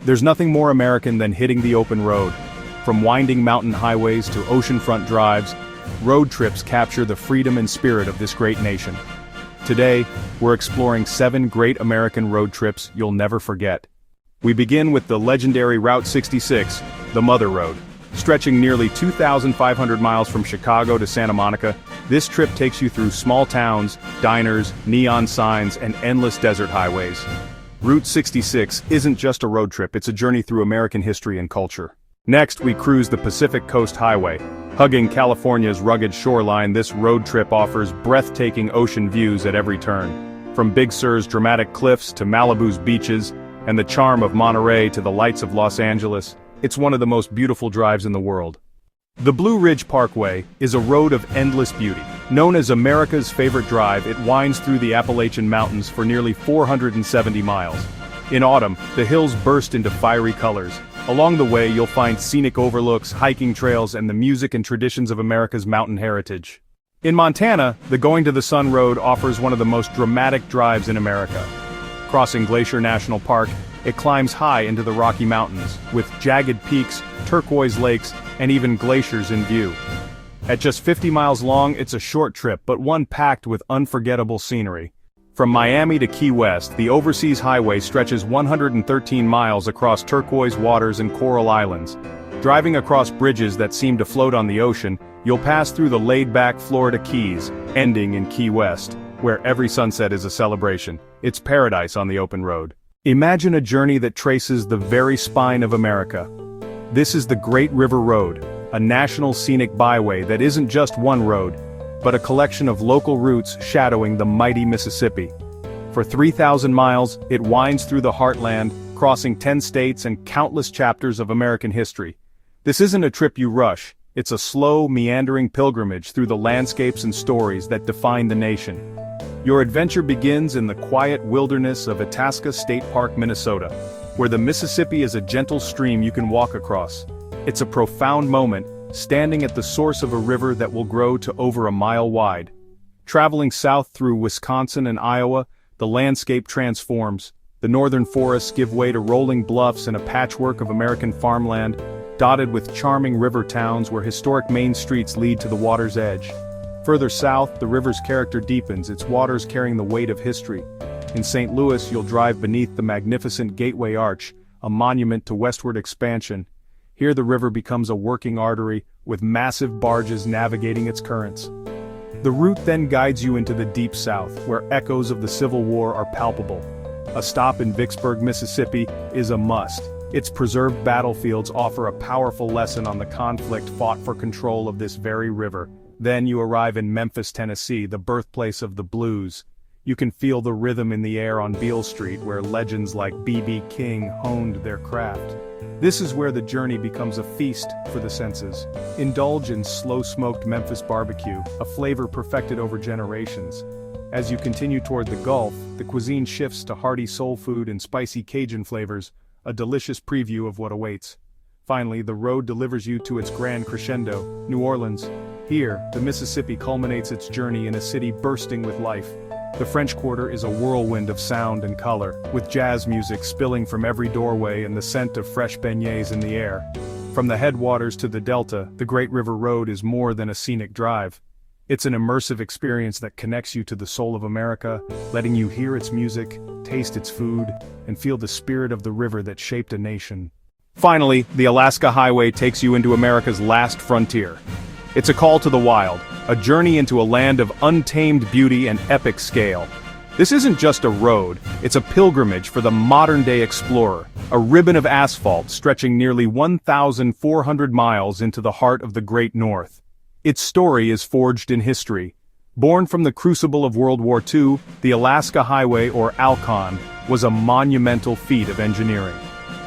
There's nothing more American than hitting the open road. From winding mountain highways to oceanfront drives, road trips capture the freedom and spirit of this great nation. Today, we're exploring 7 great American road trips you'll never forget. We begin with the legendary Route 66, the Mother Road. Stretching nearly 2,500 miles from Chicago to Santa Monica, this trip takes you through small towns, diners, neon signs, and endless desert highways. Route 66 isn't just a road trip, it's a journey through American history and culture. Next, we cruise the Pacific Coast Highway. Hugging California's rugged shoreline, this road trip offers breathtaking ocean views at every turn. From Big Sur's dramatic cliffs to Malibu's beaches, and the charm of Monterey to the lights of Los Angeles, it's one of the most beautiful drives in the world. The Blue Ridge Parkway is a road of endless beauty. Known as America's favorite drive, it winds through the Appalachian Mountains for nearly 470 miles. In autumn, the hills burst into fiery colors. Along the way, you'll find scenic overlooks, hiking trails, and the music and traditions of America's mountain heritage. In Montana, the Going to the Sun Road offers one of the most dramatic drives in America. Crossing Glacier National Park, it climbs high into the Rocky Mountains, with jagged peaks, turquoise lakes, and even glaciers in view. At just 50 miles long, it's a short trip, but one packed with unforgettable scenery. From Miami to Key West, the Overseas Highway stretches 113 miles across turquoise waters and coral islands. Driving across bridges that seem to float on the ocean, you'll pass through the laid-back Florida Keys, ending in Key West, where every sunset is a celebration. It's paradise on the open road. Imagine a journey that traces the very spine of America. This is the Great River Road, a national scenic byway that isn't just one road, but a collection of local routes shadowing the mighty Mississippi. For 3,000 miles, it winds through the heartland, crossing 10 states and countless chapters of American history. This isn't a trip you rush, it's a slow, meandering pilgrimage through the landscapes and stories that define the nation. Your adventure begins in the quiet wilderness of Itasca State Park, Minnesota, where the Mississippi is a gentle stream you can walk across. It's a profound moment, standing at the source of a river that will grow to over a mile wide. Traveling south through Wisconsin and Iowa, the landscape transforms. The northern forests give way to rolling bluffs and a patchwork of American farmland, dotted with charming river towns where historic main streets lead to the water's edge. Further south, the river's character deepens, its waters carrying the weight of history. In St. Louis, you'll drive beneath the magnificent Gateway Arch, a monument to westward expansion. Here the river becomes a working artery, with massive barges navigating its currents. The route then guides you into the deep south, where echoes of the Civil War are palpable. A stop in Vicksburg, Mississippi, is a must. Its preserved battlefields offer a powerful lesson on the conflict fought for control of this very river. Then you arrive in Memphis, Tennessee, the birthplace of the blues. You can feel the rhythm in the air on Beale Street, where legends like B.B. King honed their craft. This is where the journey becomes a feast for the senses. Indulge in slow-smoked Memphis barbecue, a flavor perfected over generations. As you continue toward the Gulf, the cuisine shifts to hearty soul food and spicy Cajun flavors, a delicious preview of what awaits. Finally, the road delivers you to its grand crescendo, New Orleans. Here, the Mississippi culminates its journey in a city bursting with life. The French Quarter is a whirlwind of sound and color, with jazz music spilling from every doorway and the scent of fresh beignets in the air. From the headwaters to the delta, the Great River Road is more than a scenic drive. It's an immersive experience that connects you to the soul of America, letting you hear its music, taste its food, and feel the spirit of the river that shaped a nation. Finally, the Alaska Highway takes you into America's last frontier. It's a call to the wild, a journey into a land of untamed beauty and epic scale. This isn't just a road, it's a pilgrimage for the modern-day explorer, a ribbon of asphalt stretching nearly 1,400 miles into the heart of the Great North. Its story is forged in history. Born from the crucible of World War II, the Alaska Highway, or ALCON, was a monumental feat of engineering.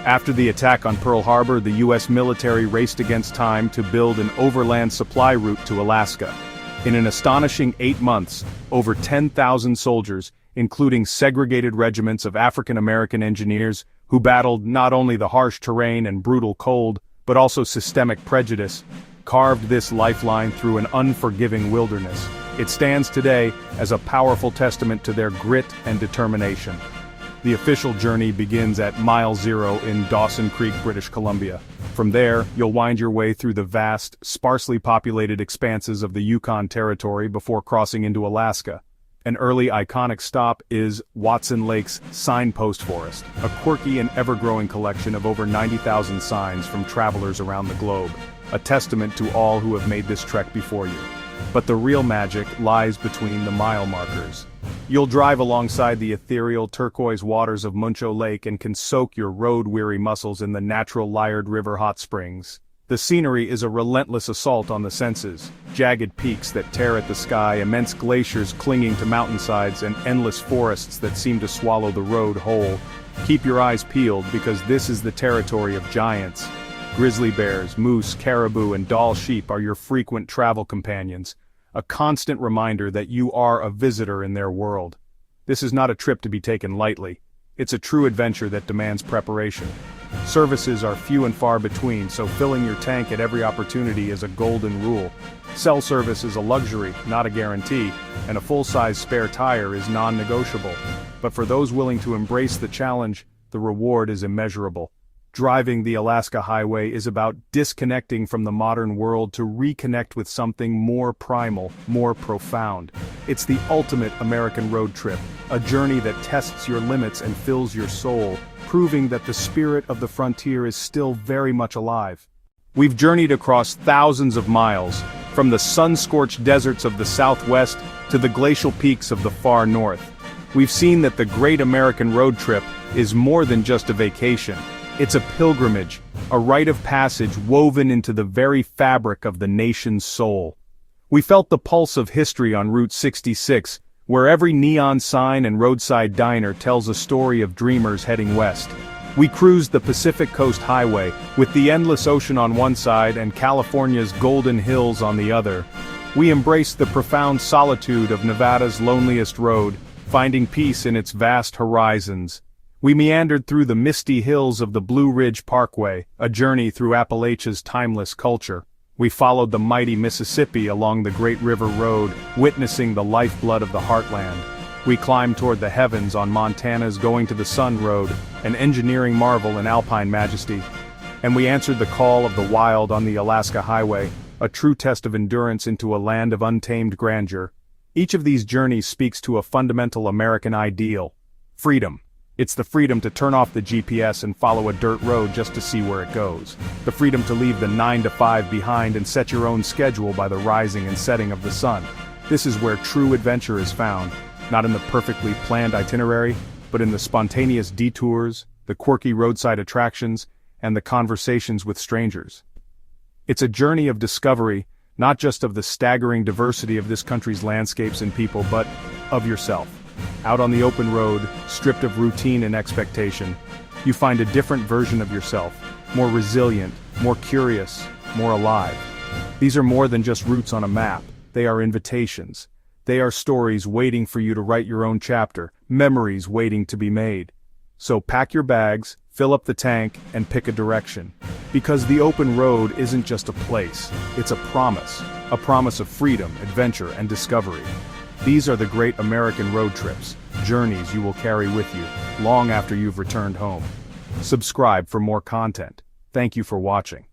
After the attack on Pearl Harbor, the U.S. military raced against time to build an overland supply route to Alaska. In an astonishing 8 months, over 10,000 soldiers, including segregated regiments of African American engineers, who battled not only the harsh terrain and brutal cold, but also systemic prejudice, carved this lifeline through an unforgiving wilderness. It stands today as a powerful testament to their grit and determination. The official journey begins at Mile Zero in Dawson Creek, British Columbia. From there, you'll wind your way through the vast, sparsely populated expanses of the Yukon Territory before crossing into Alaska. An early iconic stop is Watson Lake's Signpost Forest, a quirky and ever-growing collection of over 90,000 signs from travelers around the globe, a testament to all who have made this trek before you. But the real magic lies between the mile markers. You'll drive alongside the ethereal turquoise waters of Muncho Lake and can soak your road-weary muscles in the natural Liard River hot springs. The scenery is a relentless assault on the senses. Jagged peaks that tear at the sky, immense glaciers clinging to mountainsides, and endless forests that seem to swallow the road whole. Keep your eyes peeled because this is the territory of giants. Grizzly bears, moose, caribou, and Dall sheep are your frequent travel companions, a constant reminder that you are a visitor in their world. This is not a trip to be taken lightly. It's a true adventure that demands preparation. Services are few and far between, so filling your tank at every opportunity is a golden rule. Cell service is a luxury, not a guarantee, and a full-size spare tire is non-negotiable. But for those willing to embrace the challenge, the reward is immeasurable. Driving the Alaska Highway is about disconnecting from the modern world to reconnect with something more primal, more profound. It's the ultimate American road trip, a journey that tests your limits and fills your soul, proving that the spirit of the frontier is still very much alive. We've journeyed across thousands of miles, from the sun-scorched deserts of the Southwest to the glacial peaks of the far north. We've seen that the great American road trip is more than just a vacation. It's a pilgrimage, a rite of passage woven into the very fabric of the nation's soul. We felt the pulse of history on Route 66, where every neon sign and roadside diner tells a story of dreamers heading west. We cruised the Pacific Coast Highway, with the endless ocean on one side and California's golden hills on the other. We embraced the profound solitude of Nevada's loneliest road, finding peace in its vast horizons. We meandered through the misty hills of the Blue Ridge Parkway, a journey through Appalachia's timeless culture. We followed the mighty Mississippi along the Great River Road, witnessing the lifeblood of the heartland. We climbed toward the heavens on Montana's Going to the Sun Road, an engineering marvel in alpine majesty. And we answered the call of the wild on the Alaska Highway, a true test of endurance into a land of untamed grandeur. Each of these journeys speaks to a fundamental American ideal: freedom. It's the freedom to turn off the GPS and follow a dirt road just to see where it goes. The freedom to leave the 9 to 5 behind and set your own schedule by the rising and setting of the sun. This is where true adventure is found, not in the perfectly planned itinerary, but in the spontaneous detours, the quirky roadside attractions, and the conversations with strangers. It's a journey of discovery, not just of the staggering diversity of this country's landscapes and people, but of yourself. Out on the open road, stripped of routine and expectation, you find a different version of yourself, more resilient, more curious, more alive. These are more than just routes on a map. They are invitations. They are stories waiting for you to write your own chapter, memories waiting to be made. So pack your bags, fill up the tank, and pick a direction. Because the open road isn't just a place, it's a promise of freedom, adventure, and discovery. These are the great American road trips, journeys you will carry with you, long after you've returned home. Subscribe for more content. Thank you for watching.